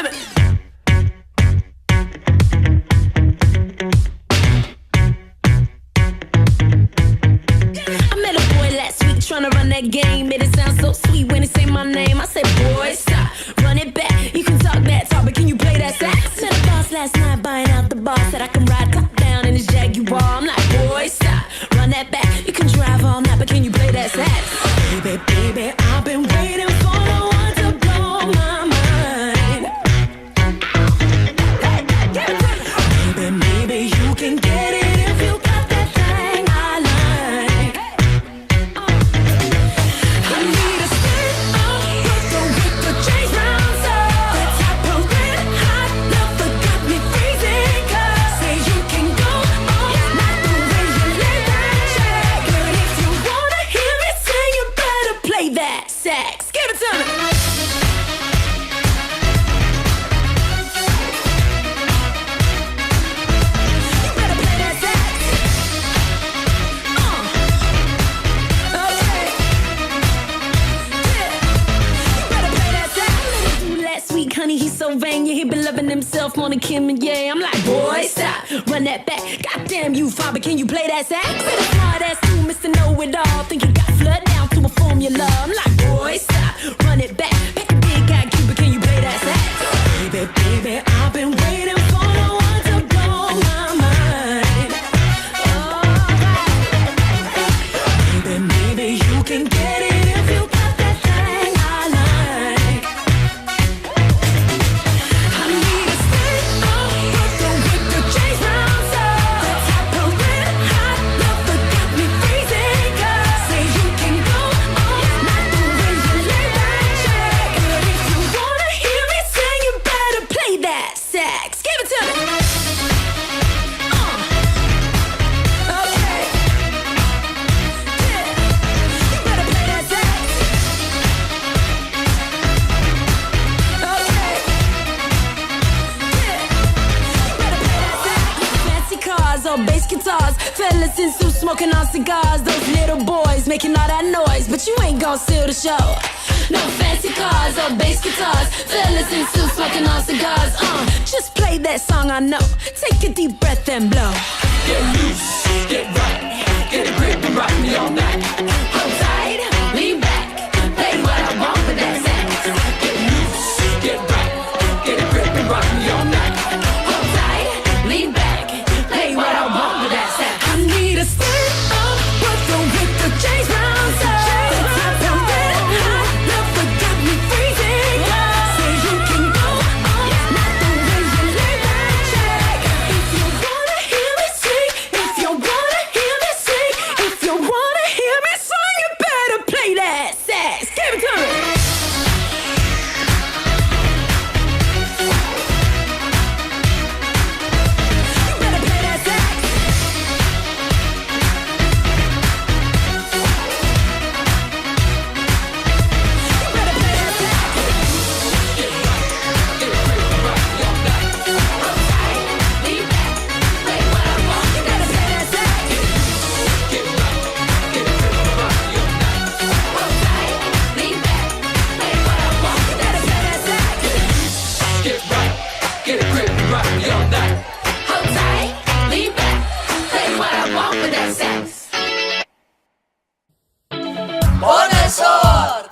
to me. I met a boy last week tryna run that game. Made it sound so sweet when he say my name. I said, boy, stop, run it back. You can talk that talk, but can you play that sax? Met a boss last night buying out the bar. Said I can ride top down in his Jaguar. I'm like, boy, stop, run that back. You can drive all night, but can you play that sax? Baby, baby, I've been waiting for the one to blow my mind. Baby, maybe you can get it if you got that thing I like. I need a stick with the chains round up. That type of red hot love that got me freezing. 'Cause say you can go all night the way you lay that track. But if you wanna hear me sing, you better play that sax. Give it to me. You better play that sax. Okay. Yeah. You better play that sax. Last week, honey, he's so vain. Yeah, he been loving himself more than Kim and yeah. I'm like, boy, stop, run that back. Goddamn you, father, can you play that sax? Bit of smart ass too, Mr. Know-It-All. Think you got flood down to a formula. I'm like, boy, stop, run it back. Pick a big guy, Cuba, can you play that sax? Baby, baby, I've been waiting for the one to blow my mind. Baby, maybe you can get it if you got that thing I like. I need a stick with the chains round up. That type of red hot love that got me freezing. 'Cause say you can go all night the way you lay that track. But if you wanna hear me sing, you better play that sax. Give it to me. Okay. Yeah. You better play that sax. Okay. Yeah. You better play that sax. Fancy cars or bass guitars, fellas in suits smoking on cigars. Those little boys making all that noise, but you ain't gon' steal the show. No fancy cars or bass guitars, fellas in suits smoking on cigars. Just play that song I know. Take a deep breath and blow. Get loose, get right, get a grip and rock me all night. Hold tight, lean back, play what I want with that sax. Get loose, get right, get a grip and rock me all night. Hold tight, lean back, play what I want with that sax. I need a stick with the chains round up. That type of red hot love that got me freezing. Say you can go all night the way you lay that track. If you wanna hear me sing, if you wanna hear me sing, if you wanna hear me sing, you better play that sax. Give it to me. You better play that sax. You better play that sax. Get right, get a grip and rock me all night. Hold tight, lean back, play what I want. You better play that sax. Get right, get a grip and rock me all night. Hold tight, lean back, play what I want. You better play that sax. Get right, get a grip and rock me all night. Hold tight, lean back, play what I want with that sax. Buon Sport!